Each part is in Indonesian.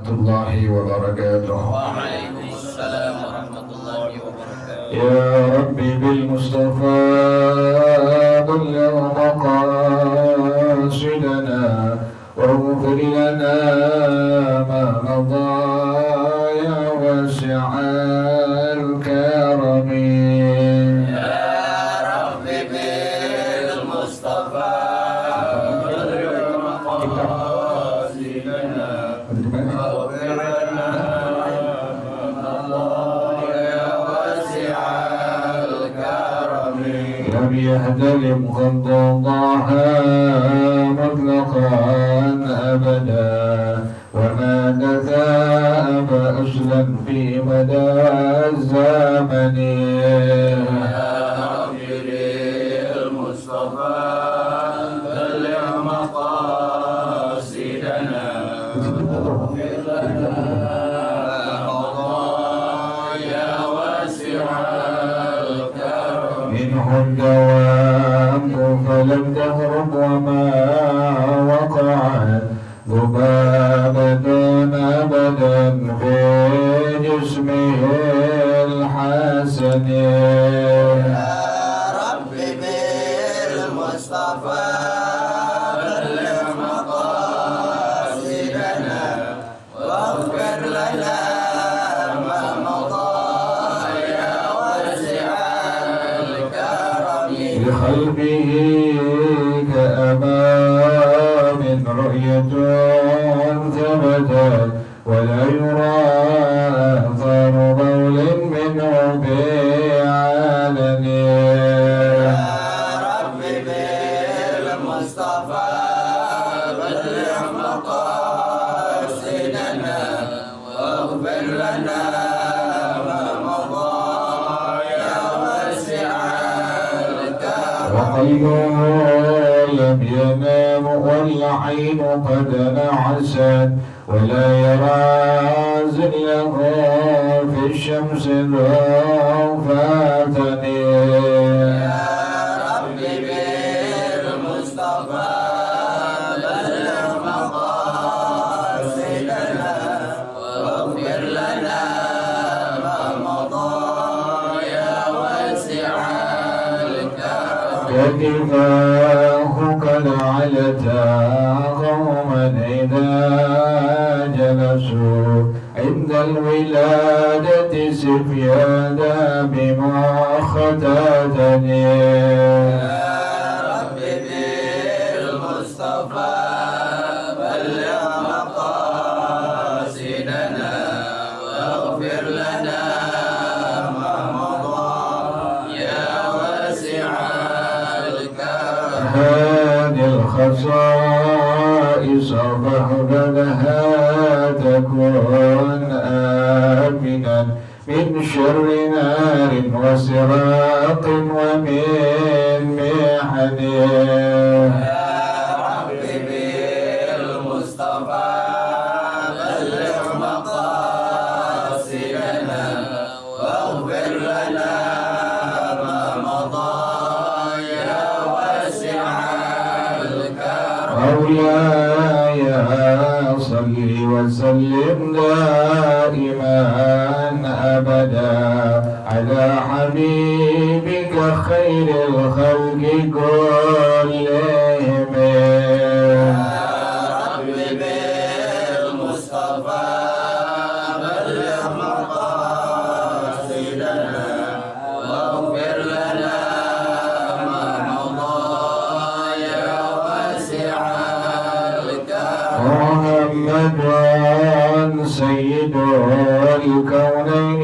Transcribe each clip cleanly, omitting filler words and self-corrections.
warahmatullahi wabarakatuh. Waalaikumsalam warahmatullahi wabarakatuh. Ya Rabbi bil Mustafa balligh maqasidana waghfir lana ma madha ya wasi'al karami. يهدلم قد ضاها مطلقا أبدا وما تثاب أصلا في مدى الزمن. يا رب بالمصطفى بلغ مقاصدنا واغفر لنا مضايا واسع الكرم. منه الدوام فلم تهرب وما وقعت ذبابة أبدا في جسمه الحسن. يا رب بالمصطفى بلغ مقاصدنا واغفر لنا ما مضى يا واسع الكرم. بقلبه كأمام رؤية ثبتت ولا يرى أثر بول منه بعلن. يا رب بالمصطفى بلغ مقاصدنا واغفر لنا ما مضى يا واسع الكرم. وقلبه لم ينام والعين قد نعست ولا يرى زله في الشمس ذو فاتن. يا رب بالمصطفى بلغ مقاصدنا واغفر لنا ما مضى يا واسع الكرم. كتفاه قد علتا قوما إذا جلسوا عند الولادة سفيانا بمختتن. يا رب بالمصطفى بلغ مقاصدنا واغفر لنا ما مضى يا واسع الكرم. هذه الخصائص فاحفظها تكون آمنا من شر نار وسراق ومن محن. يا رب بالمصطفى بلغ مقاصدنا واغفر لنا ما مضى يا واسع الكرم. مولاي صل وسلم دائما أبدا على حبيبك خير الخلق كلهم. يا رب بالمصطفى بلغ مقاصدنا واغفر لنا ما مضى يا واسع الكرم. محمد سيد الكونين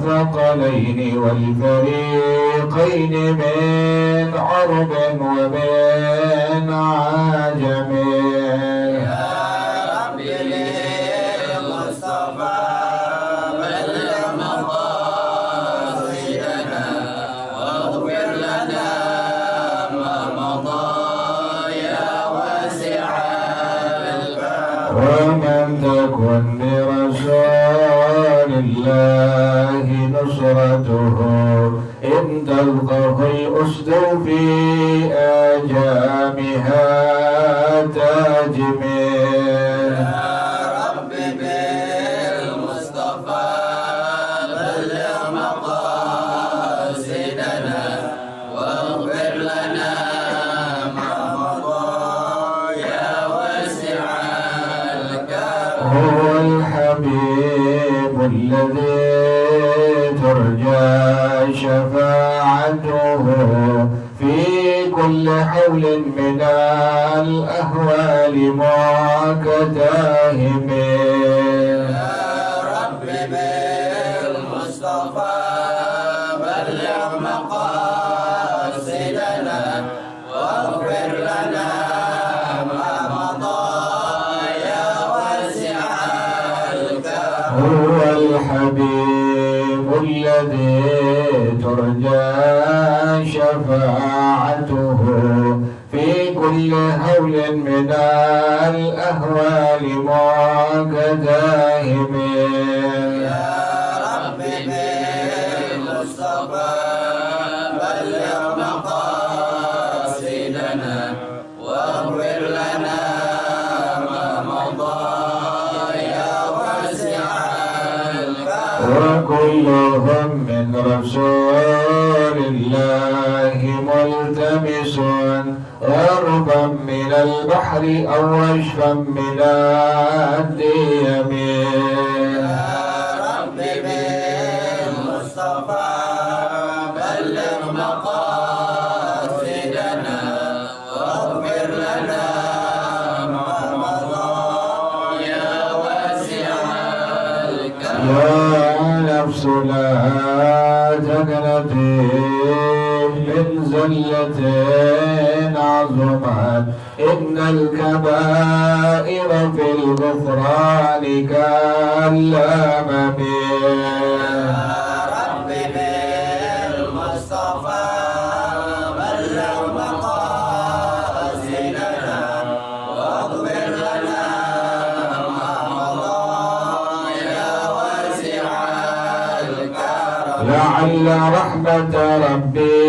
والثقلين والفريقين من عرب ومن عجم. يا رب بالمصطفى بلغ مقاصدنا واغفر لنا ما مضى يا واسع الكرم. ومن تكن برسول الله نصرته إن تلقه الأسد في آجامها تجمل. يا هو الحبيب الذي ترجى شفاعته في كل حول من الأهوال معكتاهم. يا رب بالمصطفى بلغ مقاصدنا واغفر لنا ما مضى يا واسع الكرم. هو الحبيب الذي ترجى شفاعته في كل هول من الأهوال معكداهم. يا رب بالمصطفى بلغ مقاصدنا واغفر لنا ما مضى يا واسع الكرم. وكلهم من رسول الله ملتمس غربا من البحر أو رشفا من الديم. يا رب بالمصطفى بلغ مقاصدنا واغفر لنا ما مضى يا واسع الكرم. يا نفس لا تقنطي من زلة عظمت إن الكبائر في الغفران كالأمم. يا رب بالمصطفى بلغ مقاصدنا واغفر لنا ما مضى يا واسع الكرم. لعل رحمة ربي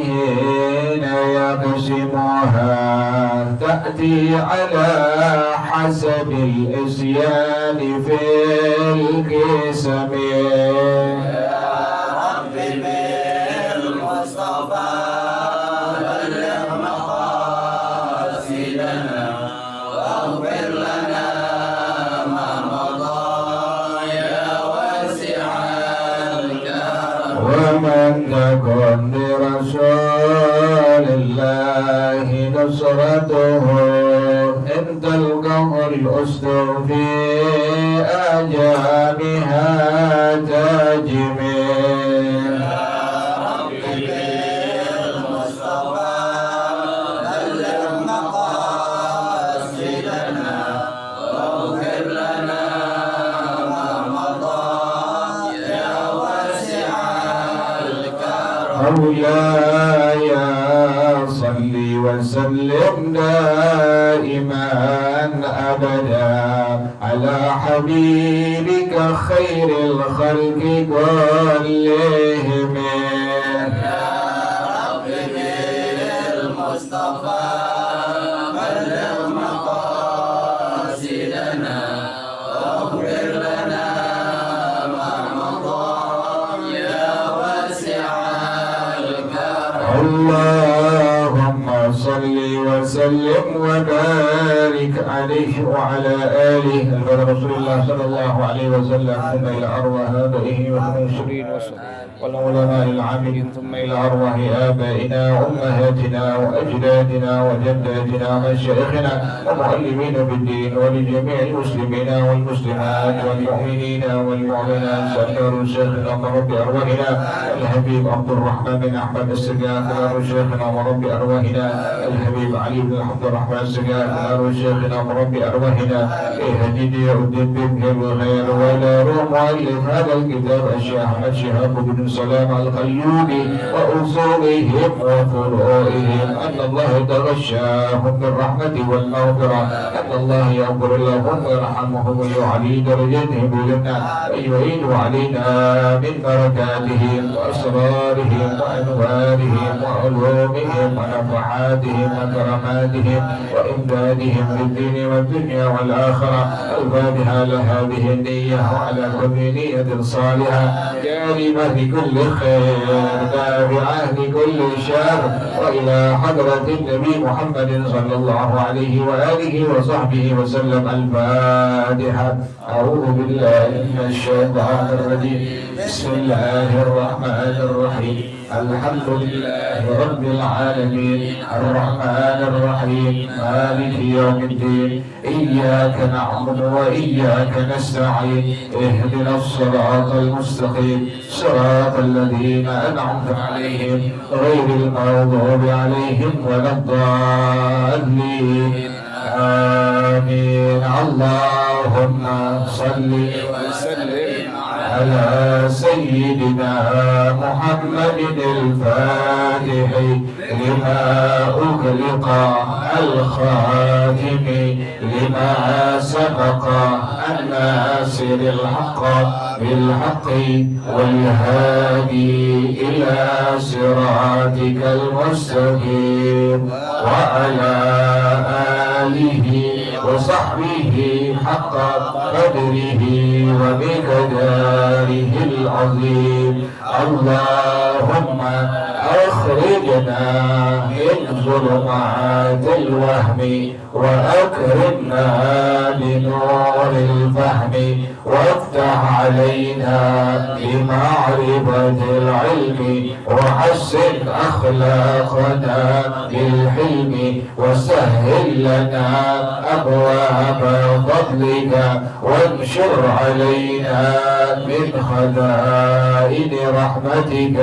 حين يقسمها تأتي على حسب الإسيان في القسم. يا رب بالمصطفى بلغ مقاصدنا واغفر لنا ما مضى يا واسع الكرم. ومن تكن لرسول الله نصرته إن تلقه الأسد في أجامها تجم. يا رب بالمصطفى بلغ مقاصدنا واغفر لنا ما مضى يا واسع الكرم. مولاي صل وسلم دائما أبدا على حبيبك خير الخلق كلهم. يا رب بالمصطفى بلغ مقاصدنا واغفر لنا ما مضى يا واسع الكرم. اللهم صل وسلم وبارك عليه وعلى آله على رسول الله صلى الله عليه وسلم ثم إلى أرواح آبائه والمنشرين والعلماء العاملين ثم إلى أرواح آبائنا وأمهاتنا وأجدادنا وجداتنا ومشايخنا ومعلمين بالدين ولجميع المسلمين والمسلمات والمؤمنين والمؤمنات سنر شيخنا ورب أرواحنا الحبيب عبد الرحمن بن أحمد السقاف سنر شيخنا ورب أرواحنا الحبيب علي بن عبد الرحمن السقاف سنر شيخنا ورب أرواحنا اهدد الدين بن الخير ولا روم مؤلف هذا الكتاب الشيخ أحمد شهاب بن سلام القيوبي وأصولهم وفروعهم أن الله يتغشاهم بالرحمة والمغفرة أن الله يغفر لهم ويرحمهم ويعلي درجاتهم بالجنة ويعيد علينا من بركاتهم وأسرارهم وأنوارهم وعلومهم ونفحاتهم وكراماتهم وإمدادهم الدين والدنيا والآخرة. الفاتحة لهذه النية وعلى كل نية صالحة جالبة لكل خير دافعة لكل شر، وإلى حضرة النبي محمد صلى الله عليه وآله وصحبه وسلم. الفاتحة. أعوذ بالله من الشيطان الرجيم. بسم الله الرحمن الرحيم. الحمد لله رب العالمين الرحمن الرحيم مالك يوم الدين. إياك نعبد وإياك نستعين. اهدنا الصراط المستقيم صراط الذين أنعمت عليهم غير المغضوب عليهم ولا الضالين. آمين. اللهم صل وسلم على سيدنا محمد الفاتح لما أغلق الخاتم لما سبق الناصر الحق بالحق والهادي إلى صراطك المستقيم وعلى آله وصحبه حق قدره ومقداره العظيم. اللهم أخرجنا من ظلمات الوهم وأكرمنا بنور الفهم وافتح علينا بمعرفة العلم وحسن أخلاقنا بالحلم وسهل لنا أبواب فضلك وانشر علينا من خزائن رحمتك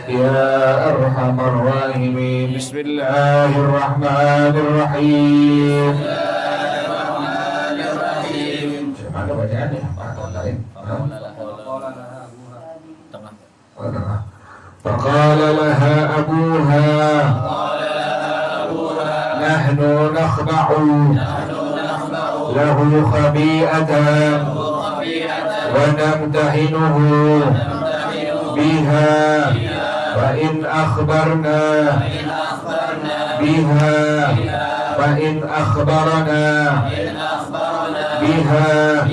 يا أرحم الراحمين. بسم الله الرحمن الرحيم. Mana bacaannya? Atau lain? فقال لها أبوها نحن نخضع له خبيئة ونمتحنه بها فإن أخبرنا بها فإن أخبرنا بها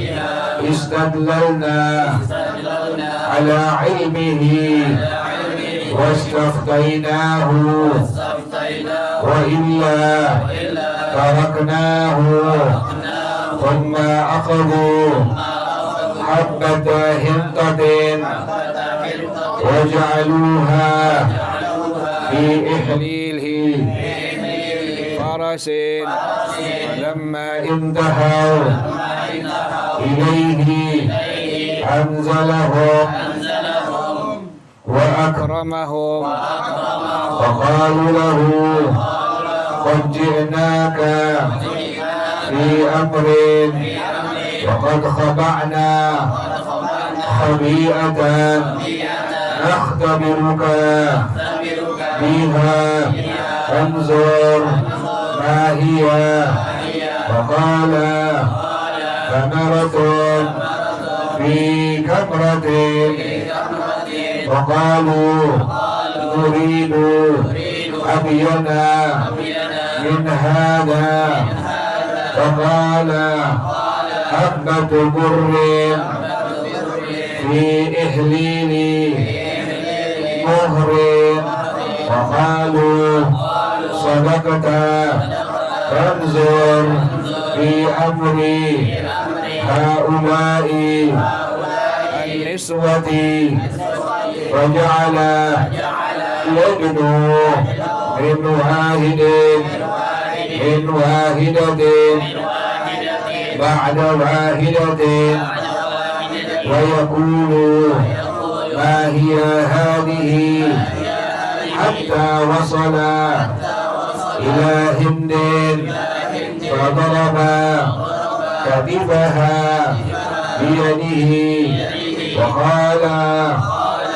استدللنا على علمه واستفتيناه وإلا تركناه. ثم أخذوا حبة هنطة وجعلوها في إحليله فرس لما انتهوا إليه أنزلهم وأكرمهم وقالوا له قد جئناك في أمر وقد خضعنا خبيئة نختبرك بها انظر ما هي. فقال ثمرة في كمرة. وقالوا نريد أبينا من هذا. فقال حبة بر في إحليل مهر. وقالوا صدقت. فانظر في أمر هؤلاء النسوة. وجعل يدنو من واحدة بعد واحدة ويقول ما هي هذه حتى وصل إلى هند فضرب كتفها بيده وقال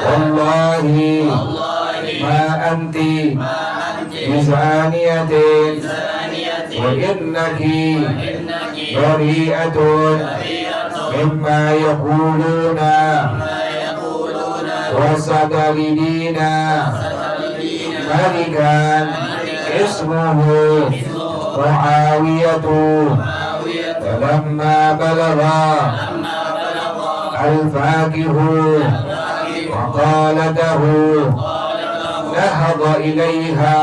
والله ما أنت بزانية وإنك بريئة مما يقولون وستجدين ملكا اسمه معاوية فلما بلغ الفاكه وقالته نهض إليها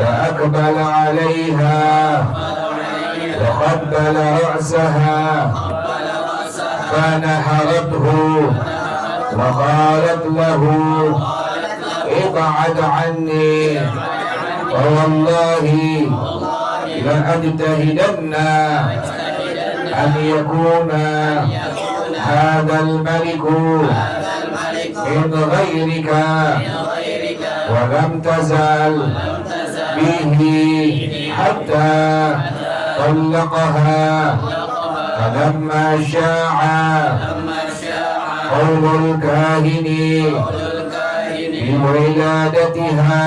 وأقبل عليها وقبل رأسها فنهرته وقالت له ابعد عني فوالله لأجتهدن أن يكون هذا الملك من غيرك ولم تزل به حتى طلقها فلما شاع قول الكاهن بولادتها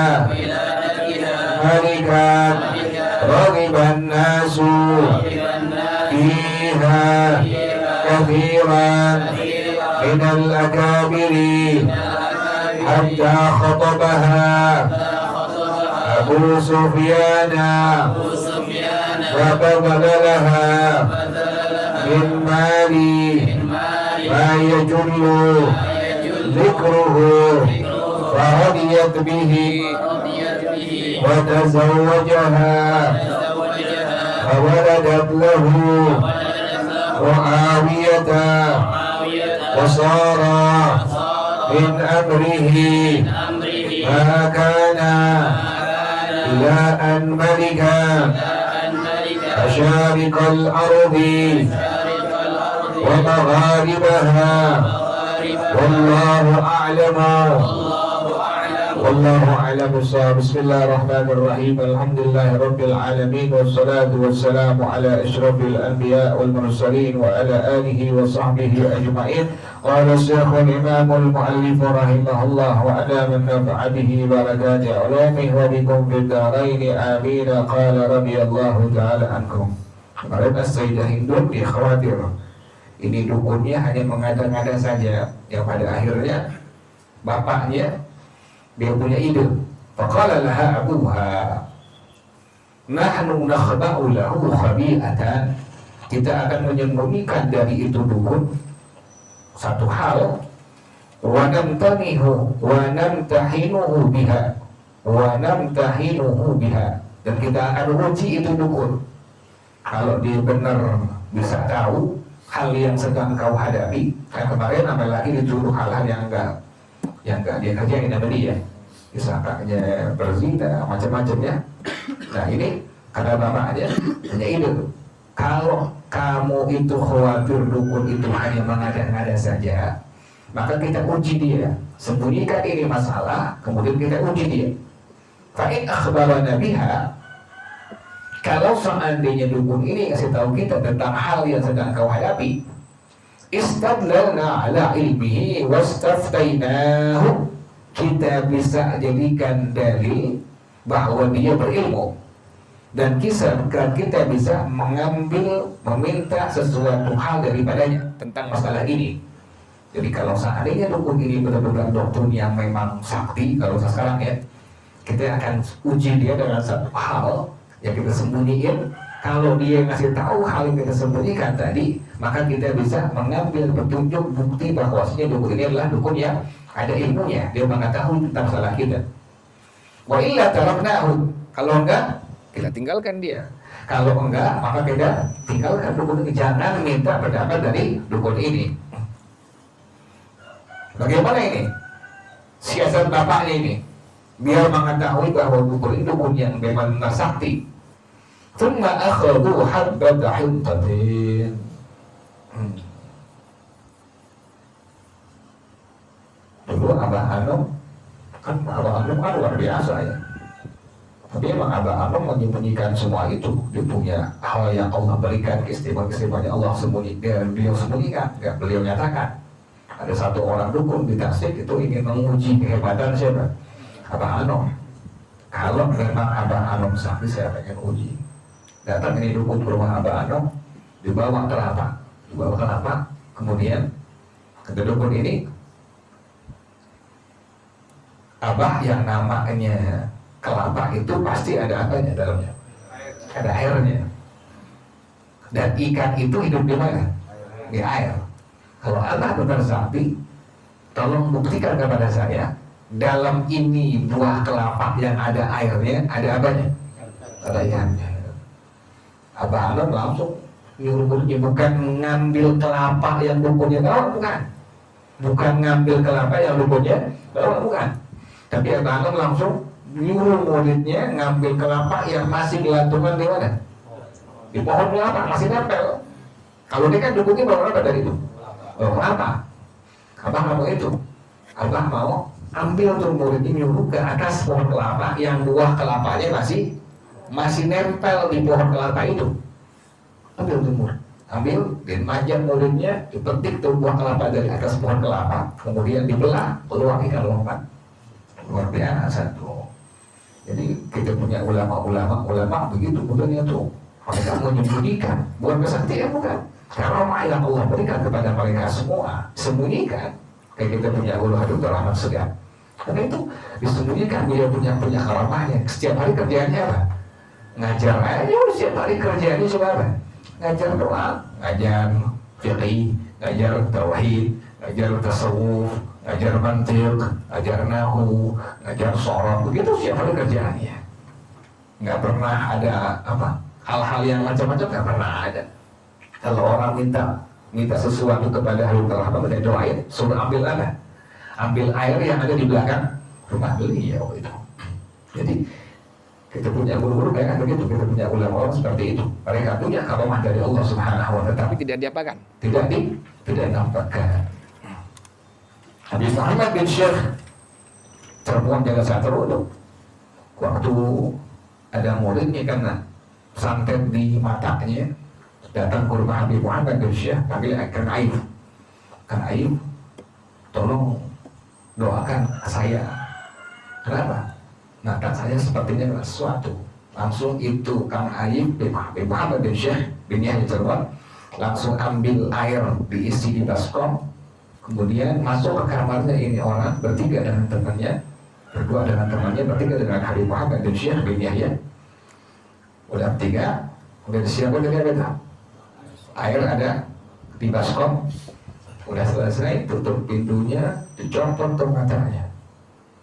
ملكا رغب الناس فيها كثيرا من الأكابر حتى خطبها أبو سفيان وبذل لها من مال ما يجل ذكره فرضيت به وتزوجها فولدت له معاوية وصار من أمره ما كان إلى أن ملك مشارق الأرض ومغاربها والله أعلم والله أعلم بالصواب. بسم الله الرحمن الرحيم. الحمد لله رب العالمين والصلاة والسلام على أشرف الأنبياء والمرسلين وعلى آله وصحبه أجمعين. قال الشيخ الإمام المؤلف رحمه الله وعلى من نفع به بركات علومه وبكم في الدارين آمين. قال رضي الله تعالى عنكم. Kemarin Sayyidah Hindun dia khawatir ini dukunnya hanya mengada-ngada saja, yang pada akhirnya bapaknya dia punya ide. Faqala laha abuha nahnu nakhba'u lahu khabi'atan, kita akan menyembunyikan dari itu dukun satu hal, wa namtahinuhu biha, dan kita akan uji itu dukun. Kalau dia benar bisa tahu hal yang sedang kau hadapi, kan kemarin apalagi dituduh hal-hal yang enggak dia kerjain sama dia, disangkanya berzina macam-macamnya. Nah ini kata bapaknya punya ide, kalau kamu itu khawatir dukun itu hanya mengada-ngada saja, maka kita uji dia, sembunyikan ini masalah, kemudian kita uji dia. Fa'in akhbarana biha, kalau seandainya dukun ini kasih tahu kita tentang hal yang sedang kau hadapi, istadlalna ala ilmihi wastaftainahu, kita bisa jadikan dalil bahwa dia berilmu, dan kita bisa meminta sesuatu hal daripadanya tentang masalah ini. Jadi kalau seandainya dukun ini benar-benar dokter yang memang sakti, kalau sekarang ya, kita akan uji dia dengan satu hal yang kita sembunyiin. Kalau dia ngasih tahu hal yang kita sembunyikan tadi, maka kita bisa mengambil petunjuk bukti bahwasanya dukun ini adalah dukun yang ada ilmunya, dia mengetahui tentang masalah kita. Wa illa taraknahu, kalau enggak kita tinggalkan dia. Kalau enggak, maka kita tinggalkan dukun ini. Jangan minta pendapat dari dukun ini. Bagaimana ini siasat bapaknya ini biar mengetahui bahwa dukun ini dukun yang memang sakti. Thumma akhadhu habbata hintatin. Dulu Abah Anom kan luar biasa ya. Tapi emang Abah Anom menyembunyikan semua itu. Dia punya hal yang Allah berikan, keistimewaan Allah beliau sembunyikan, enggak beliau nyatakan. Ada satu orang dukun di Tasik itu ingin menguji kehebatan siapa? Abah Anom. Kalau memang Abah Anom sakti, saya pengen uji. Datang ini dukun ke rumah Abah Anom, dibawa kelapa, kemudian kata dukun ini, Abah yang namanya kelapa itu pasti ada apanya dalamnya? ada airnya. Dan ikan itu hidup di mana? Di air. Kalau Allah bersabdi, tolong buktikan kepada saya, dalam ini buah kelapa yang ada airnya, ada apanya? Ada ikannya. Abah Alon langsung nyuruhnya, bukan ngambil kelapa yang dukungnya bawa, bukan. Bukan ngambil kelapa yang dukungnya bawa, bukan. Tapi Abah Alon langsung nyuruh muridnya ngambil kelapa yang masih gelantungan di mana? Di pohon kelapa, masih nempel. Kalau dia kan dukungnya bawa apa dari itu? Bawa kelapa. Abah nggak mau itu. Abah mau ambil tuh muridnya, nyuruh ke atas pohon kelapa yang buah kelapanya masih nempel di pohon kelapa itu. Ambil tuh murid, ambil dan manjat muridnya, dipetik tuh buah kelapa dari atas pohon kelapa, kemudian dibelah, keluar ikan lompat. Luar biasa tuh. Jadi kita punya ulama begitu modelnya tuh. Mereka menyembunyikan, bukan kesaktian, bukan. Karomah yang Allah berikan kepada mereka semua, sembunyikan. Kayak kita punya Guru Habib Rahmat Segar. Karena itu disembunyikan, dia punya karomahnya. Setiap hari kerjaannya apa? Ngajar aja, setiap hari kerjaannya coba apa? Ngajar doa, ngajar fiqih, ngajar tauhid, ngajar tasawuf, ngajar mantiq, ngajar nahu, ngajar sorot, begitu setiap hari kerjaannya. Nggak pernah ada apa? Hal-hal yang macam-macam nggak pernah ada. Kalau orang minta sesuatu kepada Habib Rahmat, dia doain, suruh ambil apa? Ambil air yang ada di belakang rumah beliau itu. Jadi kita punya guru-guru kayak begitu, kita punya ulama seperti itu. Mereka punya karomah dari Allah Subhanahu wa Ta'ala, tapi tidak diapakan, tidak nampakkan. Habib Muhammad bin Syekh terbuang jaga satu itu. Waktu ada muridnya karena santet di matanya, datang ke rumah Habib Muhammad bin Syekh, panggil Kang Aif. Kang Aif, tolong doakan saya. Kenapa? Mata saya sepertinya ada sesuatu. Langsung itu Kang Aif bin Muhammad bin Syekh bin Yahya Jarwan langsung ambil air, diisi di baskom, kemudian masuk ke kamarnya ini orang bertiga dengan temannya, berdua dengan temannya, bertiga dengan Habib Muhammad bin Syekh bin Yahya. Udah bertiga, udah disiapkan dengan beda. Air ada di baskom, udah selesai, tutup pintunya, dicopot tuh matanya.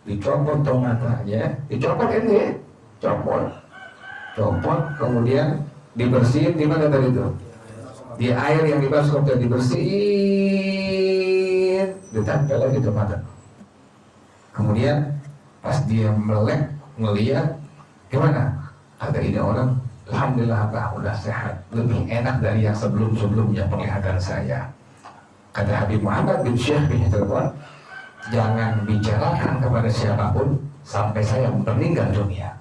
Dicopot tuh matanya, dicopot ini, copot, kemudian dibersihin di mana tadi itu? Di air yang di baskom dan dibersihin, ditempel lagi tuh mata. Kemudian pas dia melek, ngeliat, gimana? Ada ini orang, alhamdulillah Pak, udah sehat, lebih enak dari yang sebelum-sebelumnya penglihatan saya. Kata Habib Muhammad bin Syekh bin Jarwan, jangan bicarakan kepada siapapun sampai saya meninggal dunia.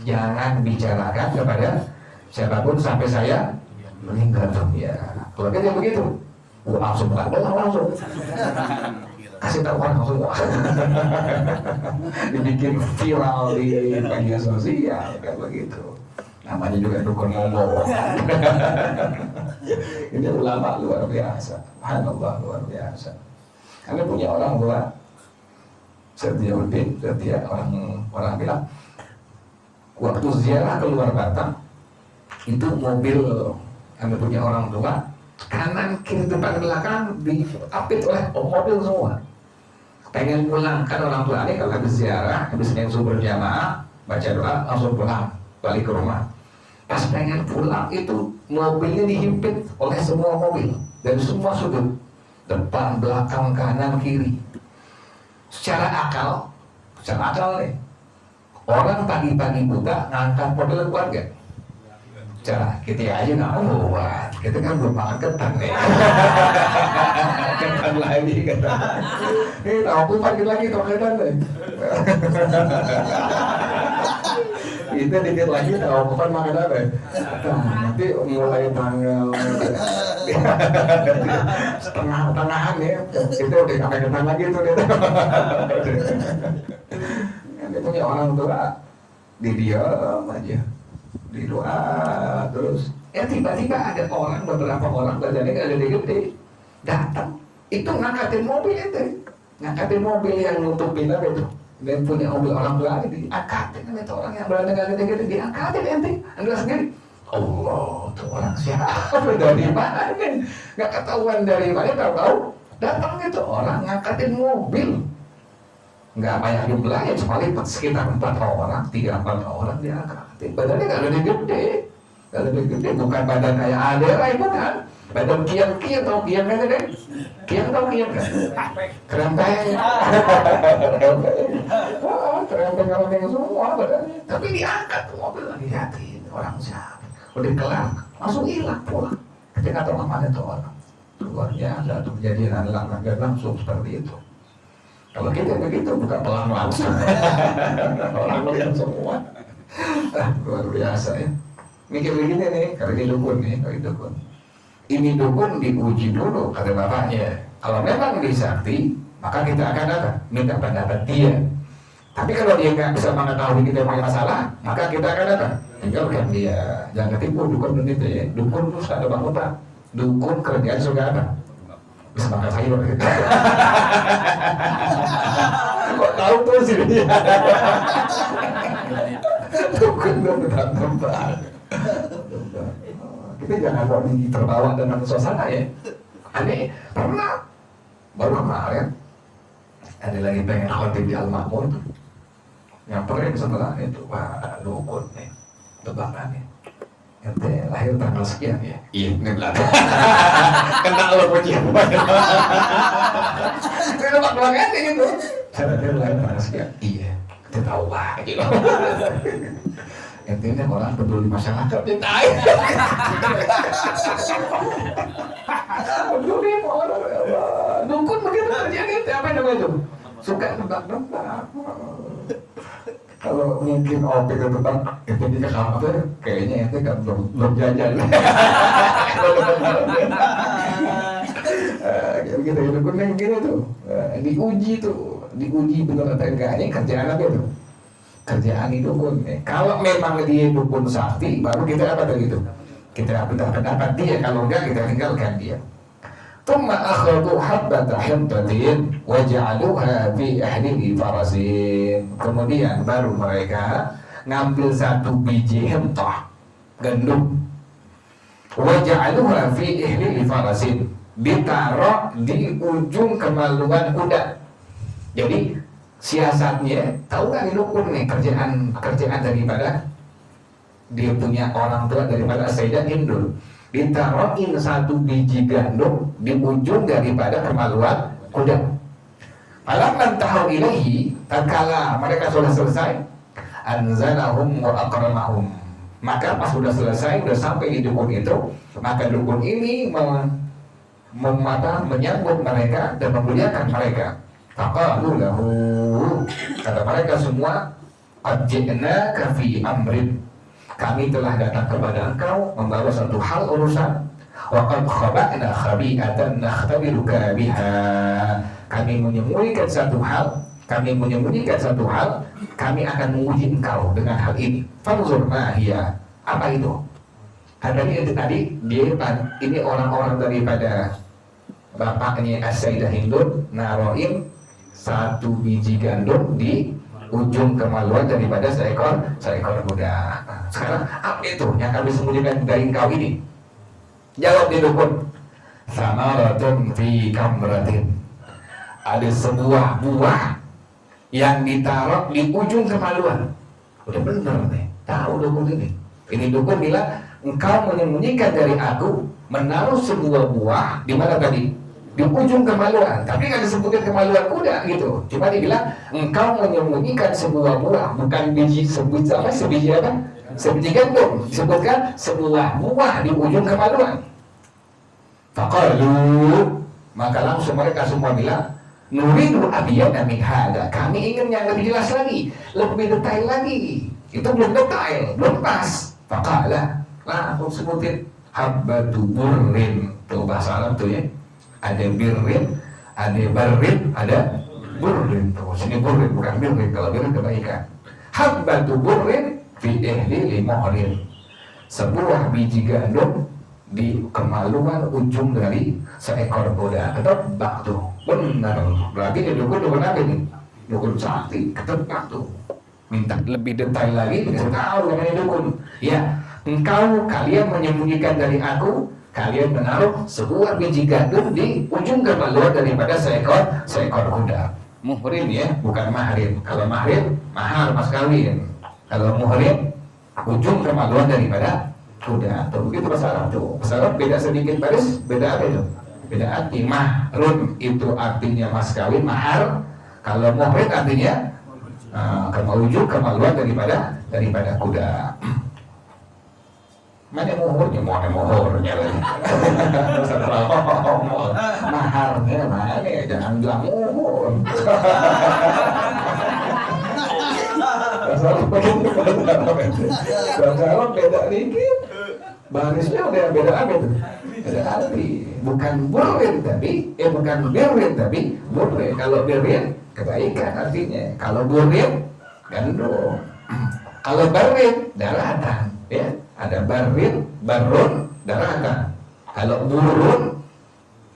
Jangan bicarakan kepada siapapun sampai saya meninggal dunia. Kalau dia begitu, langsung langsung kasih tahu orang semua. Dibikin viral di media sosial kayak begitu. Namanya juga dukun ngomong. Ini ulama luar biasa. Subhanallah, luar biasa. Kami punya orang tua setia orang bilang waktu ziarah keluar Batam itu mobil, kami punya orang tua kanan kiri depan belakang diapit oleh mobil semua. Pengen pulang kan orang tua ini kalau habis ziarah, habis nyensur berjamaah, baca doa langsung pulang balik ke rumah. Pas pengen pulang itu mobilnya dihimpit oleh semua mobil dari semua sudut, depan, belakang, kanan, kiri. Secara akal nih, orang pagi-pagi buta ngangkat mobil keluarga. Cara kita aja nggak mau buat, kita kan belum makan ketan nih. Ketan lagi ketan. Ini aku pagi lagi ketan deh. Itu dikit lagi tahu kapan makan apa? Nanti mulai tanggal setengah-tengahan ya. Itu udah sampai ketan lagi tuh dia. Dia punya orang tua didiam aja, di doa terus. Tiba-tiba ada beberapa orang badannya gede-gede datang. Itu ngangkatin mobil yang nutupin apa itu. Dan punya mobil orang tua ini diangkatin itu orang yang berada gede-gede diangkatin ente, anda sendiri Allah, tuh orang siapa, dari mana? Nggak ketahuan dari mana, tahu-tahu datang itu orang ngangkatin mobil. Nggak banyak jumlahnya, cuma sekitar 4 orang, 3-4 orang dia angkatin. Badannya nggak gede-gede, nggak gede-gede, bukan badan kayak Adera itu kan. Badan kian tau kian kan kan? Kian tau kian kan? Kerempeng, kerempeng semua badannya. Tapi diangkat tuh mobil, lihatin orang siapa. Udah kelar, langsung hilang pulang. Ketika tahu kemana itu orang. Luar biasa tuh kejadian langsung seperti itu. Kalau kita begitu bukan pelan langsung. Orang melihat semua. Luar biasa ya. Mikir begini nih, kalau ini dukun nih, kalau dukun. Ini dukun diuji dulu kata bapaknya. Kalau memang disakti, maka kita akan apa? Minta pendapat dia. Tapi kalau dia nggak bisa mengetahui kita punya masalah, maka kita akan apa? Tinggalkan dia. Jangan ketipu dukun itu ya. Dukun terus ada bang Pak. Dukun kerjaan juga apa? Bisa makan sayur. Kok tahu tuh sih dia? Dukun dong tempat. Kita jangan mau terbawa dengan suasana ya. Aneh, pernah baru kemarin ada lagi pengen khotib di Al-Makmur tuh. Nyamperin setelah itu, wah dukun nih, tebakan nih. Ente lahir tanggal sekian ya? Iya, ini belakang. Kena lo pujian banget. Ini tempat doang ente gitu. Cara dia lahir tanggal sekian? Iya, kita tahu lah gitu. Ente ini orang peduli masyarakat, dia tahu. Peduli orang, dukun begitu terjadi, apa namanya itu? Suka tebak-tebak. Kalau mungkin opik itu tentang itu di kafe, kayaknya itu kan belum jajan. Gitu itu pun yang gini tuh, diuji benar atau enggaknya kerjaan apa itu? Kerjaan itu pun. Kalau memang dia dukun sakti, baru kita apa tuh gitu? Kita pendapat dia, kalau enggak kita tinggalkan dia. Thumma akhadhu habbata hintatin wa ja'aluha fi ahli farasin. Kemudian baru mereka ngambil satu biji hintah gandum. Wa ja'aluha fi ahli farasin. Ditaruh di ujung kemaluan kuda. Jadi siasatnya, tahu nggak dukun nih kerjaan daripada dia punya orang tua daripada Sayyidah Hindul. Ditaruhin satu biji gandum di ujung daripada kemaluan kuda. Falamman tahu ilahi, tatkala mereka sudah selesai, anzalahum wa akramahum. Maka pas sudah selesai, sudah sampai di dukun itu, maka dukun ini menyambut mereka dan memuliakan mereka. Faqalu lahu, kata mereka semua, qad ji'naka fi amrin. Kami telah datang kepada engkau membawa satu hal urusan. Wa qad khaba'na khabi'atan nakhtabiruka biha. Kami menyembunyikan satu hal, kami akan menguji engkau dengan hal ini. Fanzur ma hiya. Apa itu? Katanya itu tadi ini orang-orang daripada bapaknya As-Sayyidah Hindun naroin satu biji gandum di ujung kemaluan daripada seekor kuda. Sekarang apa itu yang kami sembunyikan dari engkau ini? Jawab di dukun. Samaratun fi kamratin. Ada sebuah buah yang ditaruh di ujung kemaluan. Udah bener nih, tahu dukun ini. Ini dukun bilang, engkau menyembunyikan dari aku menaruh sebuah buah di mana tadi? Di ujung kemaluan, tapi nggak disebutkan kemaluan kuda gitu. Cuma dibilang engkau menyembunyikan sebuah buah, bukan sebiji gandum. Disebutkan sebuah buah di ujung kemaluan. Faqalu, maka langsung mereka semua bilang, nuridu abiyana min hada. Kami ingin yang lebih jelas lagi, lebih detail lagi. Itu belum detail, belum pas. Faqala, langsung sebutin habbatu burrin. Tuh bahasa Arab tuh ya. Ada birrin, ada barrin, ada burrin. Tuh, sini burrin bukan birrin, kalau birrin kebaikan. Habbatu burrin fi ihli limuhrin. Sebuah biji gandum di kemaluan ujung dari seekor kuda. Ketebak tuh, benar. Berarti dia dukun apa nih? Dukun sakti, ketebak tuh. Minta lebih detail lagi, dikasih tahu namanya dukun. Ya, kalian menyembunyikan dari aku, kalian menaruh sebuah biji gandum di ujung kemaluan daripada seekor kuda. Muhrim ya, bukan mahrim. Kalau mahrim, mahar mas kawin. Kalau muhrim, ujung kemaluan daripada kuda. Tuh begitu bahasa Arab tuh. Bahasa Arab beda sedikit baris, beda apa itu? Beda arti. Mahrun itu artinya mas kawin, mahar. Kalau muhrim artinya ujung kemaluan daripada kuda. Mana muhurnya, muhurnya lagi. Maharnya mana? Jangan bilang muhur. Kalau beda dikit, barisnya udah beda apa itu? Beda arti. Bukan burrin tapi, bukan birrin tapi burrin. Kalau birrin kebaikan artinya. Kalau burrin gandum. Kalau barrin daratan, ya. Ada barrin, barun, daratan. Kalau burun,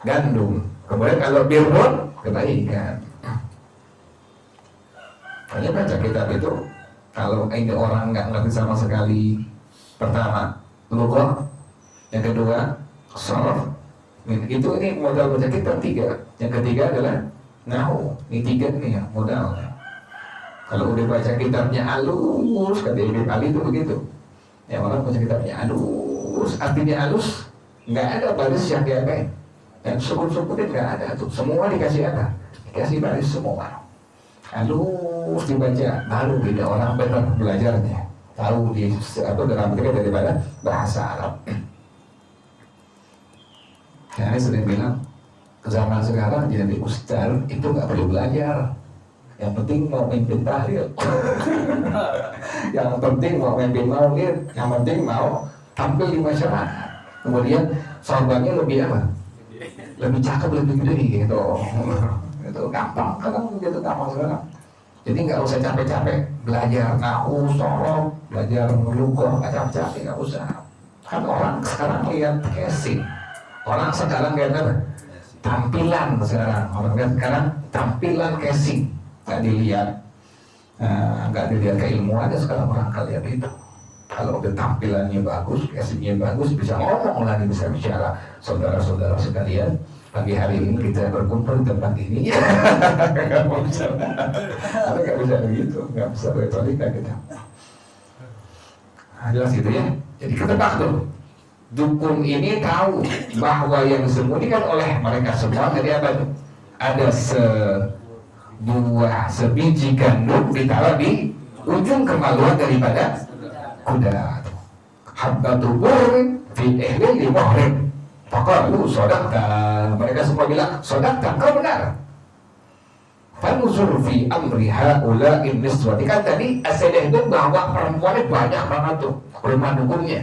gandum. Kemudian kalau birrun, kebaikan. Hanya baca kitab itu, kalau ini orang nggak ngerti sama sekali, pertama, lughah, yang kedua, sharaf. Itu ini modal baca kitab 3. Yang ketiga adalah nahwu. Ini 3 nih ya modalnya. Kalau udah baca kitabnya halus, kata Ibnu Ali itu begitu. Ya orang baca kitabnya halus, artinya halus, nggak ada baris yang diapain, yang sukun-sukunin nggak ada tuh, semua dikasih apa? Dikasih baris semua, halus dibaca, baru tidak orang benar belajarnya, tahu di atau gramatiknya daripada bahasa Arab. Saya sering bilang, zaman sekarang jadi ustaz itu nggak perlu belajar. Yang penting mau mimpin tahlil, yang penting mau mimpin maulid, yang penting mau tampil di masyarakat. Kemudian sorbannya lebih apa? Lebih cakep, lebih gede gitu. Itu gampang, kadang gitu gampang sekarang. Jadi nggak usah capek-capek belajar nahwu, sorof, belajar lughah, nggak capek-capek, nggak usah. Kan orang sekarang lihat casing, orang sekarang lihat apa? Tampilan sekarang, orang lihat sekarang tampilan casing. Nggak dilihat keilmuannya sekarang orang kalian itu. Kalau udah tampilannya bagus, casingnya bagus, bisa ngomong lagi, bisa bicara. Saudara-saudara sekalian, pagi hari ini kita berkumpul di tempat ini. Nggak bisa begitu, nggak bisa retorika kita. Jelas gitu ya. Jadi ketebak tuh. Dukun ini tahu bahwa yang disembunyikan oleh mereka semua tadi apa tuh? Ada sebiji gandum ditaruh di ujung kemaluan daripada kuda. Habbatul burrin fi ihli muhrim. Faqalu sadaqta. Mereka semua bilang sadaqta, kau benar. Fanzur fi amri haula'i niswati. Kan tadi asedah itu bahwa perempuannya banyak banget tuh rumah dukunnya.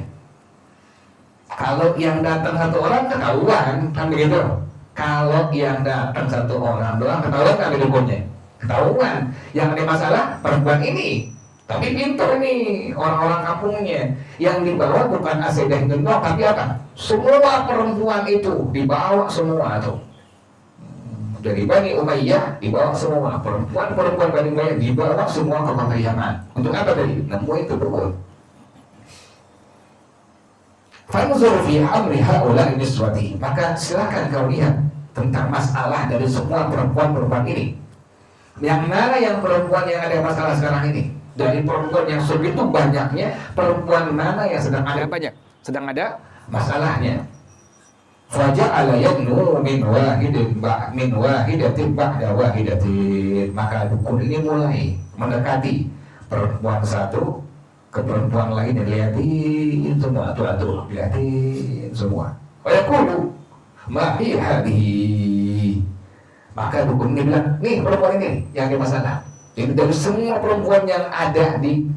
Kalau yang datang satu orang ketahuan kan begitu. Kalau yang datang satu orang doang ketahuan kan dukunnya. Ketahuan. Yang ada masalah perempuan ini. Tapi pintar nih orang-orang kampungnya. Yang dibawa bukan asedah gendong tapi apa? Semua perempuan itu dibawa semua tuh. Dari Bani Umayyah dibawa semua perempuan Bani Umayyah dibawa semua ke kota Yaman. Untuk apa tadi? Nemu itu dukun. Fanzur fi amri haula'i niswati. Maka silakan kau lihat tentang masalah dari semua perempuan ini. Yang mana yang perempuan yang ada masalah sekarang ini? Dari perempuan yang segitu banyaknya, perempuan mana yang sedang ada banyak? Sedang ada masalahnya. Faja'ala yadnu min wahidatin ba'da wahidatin. Maka dukun ini mulai mendekati perempuan satu ke perempuan lain, lihatin semua atuh lihatin semua. Wayaqulu ma hi hadhihi. Maka dukun ini bilang, nih perempuan ini yang ada masalah. Jadi dari semua perempuan yang ada di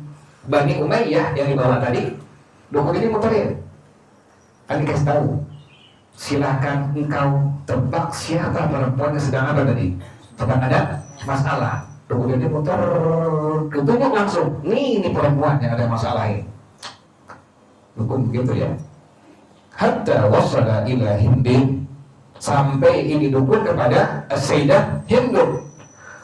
Bani Umayyah yang dibawa tadi, dukun ini muterin. Kan dikasih tahu, silakan engkau tebak siapa perempuan yang sedang apa tadi, sedang ada masalah. Dukun ini muter, ketunjuk langsung, ini perempuan yang ada masalah ini. Dukun begitu ya. Hatta wasala ila Hindin. Sampai ini dukun kepada Sayyidah Hindu.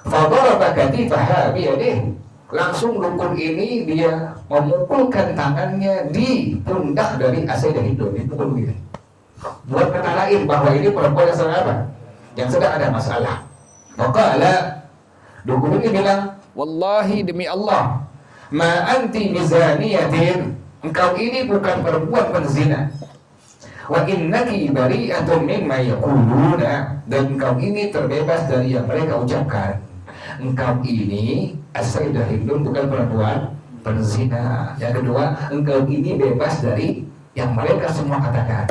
Fadaraba katifaha biyadihi. Langsung dukun ini dia memukulkan tangannya di pundak dari As-Sayyidah Hindun, dipukul gitu. Buat kata lain bahwa ini perempuan yang sedang apa? Yang sedang ada masalah. Maka dukun ini bilang, wallahi demi Allah, ma anti mizaniyatin, engkau ini bukan perempuan penzina. Wa innaki bari'atun mimma yaquluna, dan engkau ini terbebas dari yang mereka ucapkan. Engkau ini As-Sayyidah Hindun bukan perempuan penzina. Yang kedua, engkau ini bebas dari yang mereka semua katakan.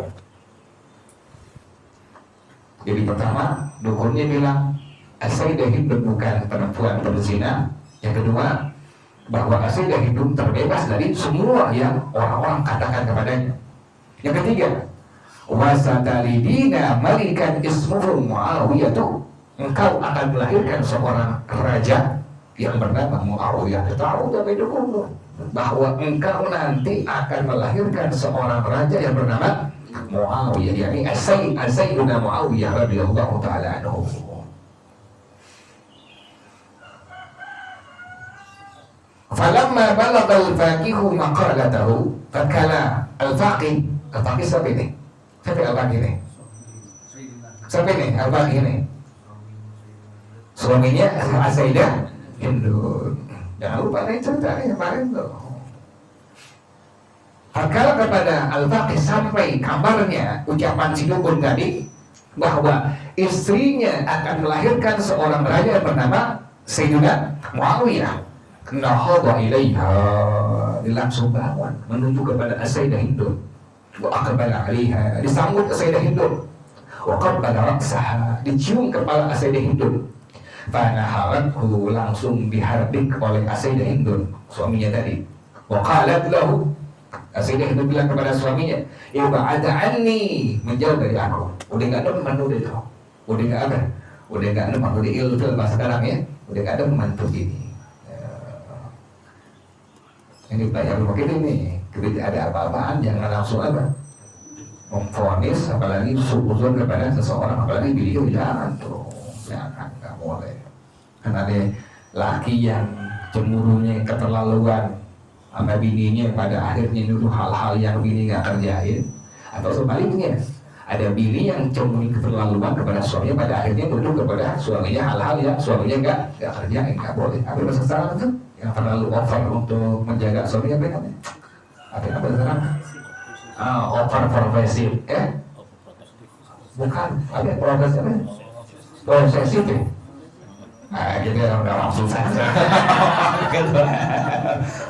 Jadi pertama, dukunnya bilang As-Sayyidah Hindun bukan perempuan penzina. Yang kedua, bahwa As-Sayyidah Hindun terbebas dari semua yang orang-orang katakan kepadanya. Yang ketiga, wasatalidina malikan ismuhu Muawiyah, engkau akan melahirkan seorang raja yang bernama Muawiyah. Tahu tapi dukun bahwa engkau nanti akan melahirkan seorang raja yang bernama Muawiyah, yakni Sayyidina Muawiyah radhiyallahu taala anhu. Falamma balagha al-faqihu maqalatahu, tatkala al-faqih siapa ini? Siapa al-faqih ini? Siapa ini al-faqih ini? Suaminya As-Sayyidah Hindun. Jangan lupa nih ceritanya kemarin tuh. Tatkala kepada al-faqih sampai kabarnya ucapan si dukun tadi bahwa istrinya akan melahirkan seorang raja yang bernama Sayyidina Muawiyah. Nahadha ilaiha, langsung bangun menuju kepada As-Sayyidah Hindun. Wa aqbala 'alaiha, disambut As-Sayyidah Hindun. Wa qabbala ra'saha, dicium kepala As-Sayyidah Hindun. Fanaharathu, langsung dihardik oleh As-Sayyidah Hindun, suaminya tadi. Wa qalat lahu, As-Sayyidah Hindun bilang kepada suaminya, iba'ada anni, menjauh dari aku. Udah enggak ada membantu dia tuh. Udah enggak ada. Udah enggak ada membantu dia, ilfil bahasa sekarang ya. Udah enggak ada membantu ini. Ini banyak begitu nih, ketika ada apa-apaan jangan langsung apa memvonis, apalagi suzon kepada seseorang, apalagi beliau, jangan tuh, jangan, nggak boleh. Karena ada laki yang cemburunya keterlaluan sama bininya, pada akhirnya nuduh hal-hal yang bini nggak kerjain, atau sebaliknya ada bini yang cemburu keterlaluan kepada suaminya, pada akhirnya nuduh kepada suaminya hal-hal yang suaminya nggak kerjain, nggak boleh. Apa bahasa sekarang itu yang terlalu over untuk menjaga suaminya, apa namanya? Apa sekarang? Over progresif, bukan, apa progresif? Posesif ya? Gitu ya, udah langsung saja.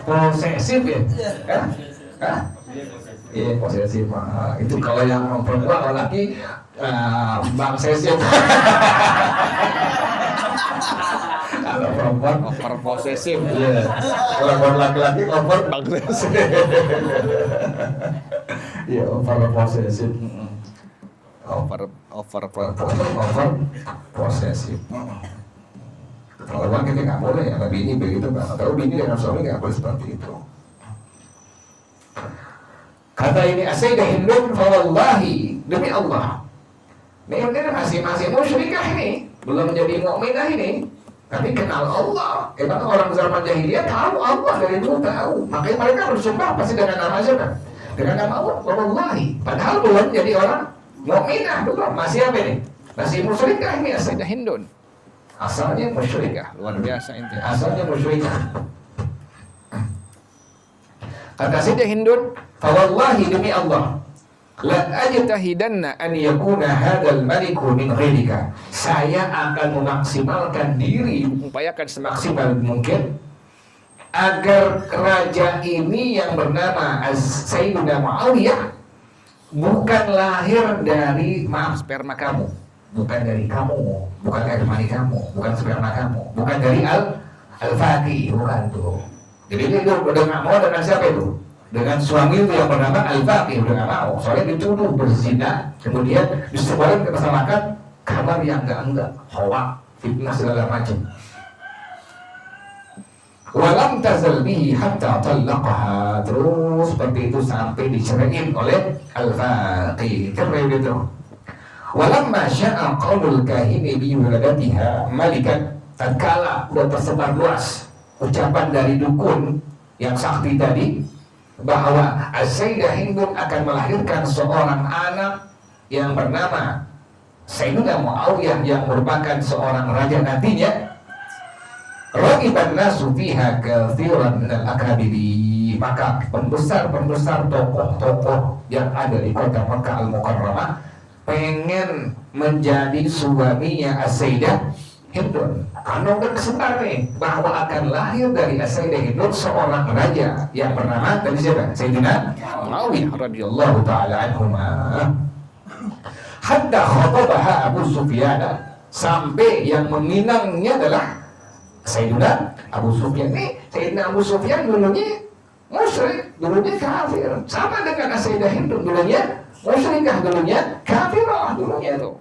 Posesif ya? Iya, posesif. Itu kalau yang perempuan, kalau laki bang sesif. Kalau perempuan over posesif. Iya. Kalau laki-laki over bang sesif. Iya, over posesif. Over posesif. Kalau bang kita nggak boleh ya, tapi ini begitu bang. Kalau bini dengan suami nggak boleh seperti itu. Kata ini As-Sayyidah Hindun, wallahi demi Allah, ini masih musyrikah ini, belum menjadi mukminah ini, tapi kenal Allah. Karena orang zaman jahiliyah tahu Allah, dari dulu tahu, makanya mereka bersumpah pasti dengan nama siapa? Dengan nama Allah, wallahi. Padahal belum jadi orang mukminah, belum, masih apa ini? Masih musyrikah ini As-Sayyidah Hindun. Asalnya musyrikah, luar biasa ini. Asalnya musyrikah. Kata Sayyidah Hindun, fawallahi demi Allah, la ajtahidanna an yakuna hadzal maliku min ghairika. Saya akan memaksimalkan diri, upayakan semaksimal mungkin agar raja ini yang bernama Sayyidina Muawiyah bukan lahir dari sperma kamu, bukan dari kamu, bukan dari mani kamu, bukan sperma kamu, bukan dari al-Faqih, bukan tuh. Jadi dia udah nggak mau dengan siapa itu? Dengan suami itu yang bernama Al-Faqih, udah nggak mau. Soalnya dituduh berzina, kemudian disebarkan ke masyarakat kabar yang enggak, hoax, fitnah segala macam. Walam tazal bihi hatta talaqaha, terus seperti itu sampai diceraiin oleh Al-Faqih. Cerai gitu. Walamma sya'a qaulul kahini bi waladatiha malikan, tatkala udah tersebar luas ucapan dari dukun yang sakti tadi bahwa Sayyidah Hindun akan melahirkan seorang anak yang bernama Sayyidina Muawiyah yang merupakan seorang raja nantinya. Ragiban nasu fiha katsiran minal akabiri, maka pembesar-pembesar tokoh-tokoh yang ada di kota Makkah Al-Mukarramah pengen menjadi suaminya As-Sayyidah Hindun. Karena udah kesebar nih bahwa akan lahir dari As-Sayyidah Hindun seorang raja yang bernama dari siapa? Sayyidina Muawiyah radhiyallahu taala anhuma. Hatta khatabaha Abu Sufyan, sampai yang meminangnya adalah Sayyidina Abu Sufyan. Nih Sayyidina Abu Sufyan dulunya musyrik, dulunya kafir, sama dengan Sayyidah Hindun, dulunya musyrikah, dulunya kafirah, dulunya itu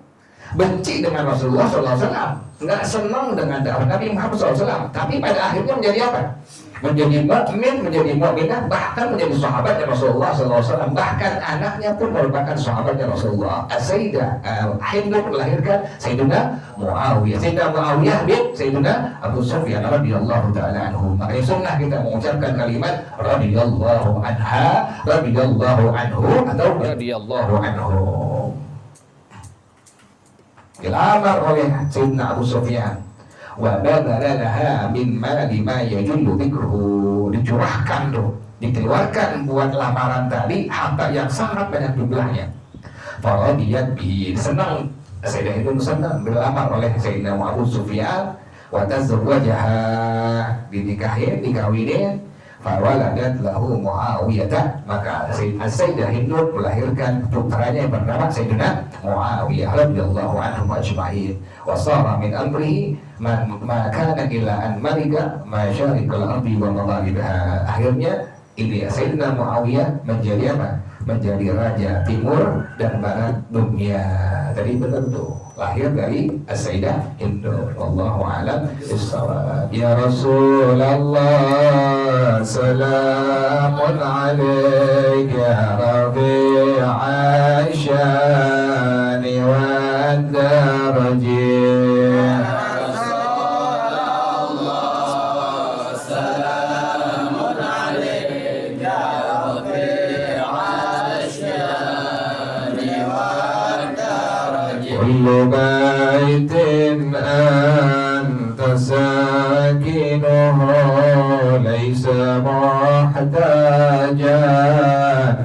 benci dengan Rasulullah SAW, nggak senang dengan dakwah Nabi Muhammad SAW, tapi pada akhirnya menjadi apa? Menjadi mukmin, menjadi mukminah, bahkan menjadi sahabatnya Rasulullah SAW, bahkan anaknya pun merupakan sahabatnya Rasulullah. Sayyidah Hindun melahirkan Sayyidina Muawiyah. Sayyidina Muawiyah bin Sayyidina Abu Sufyan radhiyallahu taala anhu. Makanya sunnah kita mengucapkan kalimat radhiyallahu anha, radhiyallahu anhu atau radhiyallahu anhu. Dilamar oleh Sayyidina Abu Sufyan, wa badala laha min mali ma yajullu dzikruhu, dicurahkan tuh, dikeluarkan buat lamaran tadi harta yang sangat banyak jumlahnya. Faradiyat bi, senang Sayyidah Hindun, senang dilamar oleh Sayyidina Abu Sufyan, wa tazawwajaha, dinikahin, dikawinin. Fawaladat lahu Muawiyah, maka Sayyidah Hindun melahirkan putranya yang bernama Sayyidina Muawiyah radhiyallahu anhu ajma'in. Wa sara min amrihi ma kana ila an malika masyarikal ardi wa magharibaha. Akhirnya ini Sayyidina Muawiyah menjadi apa? Menjadi raja timur dan barat dunia. Tadi betul tuh, lahir dari Sayyidah Hindun. Wallahu a'lam bissawab. Ya Rasulullah, salamun alaika rabi'a syani wa darajin. كل بيت أنت ساكنه ليس محتاجا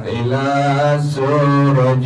إلى سرج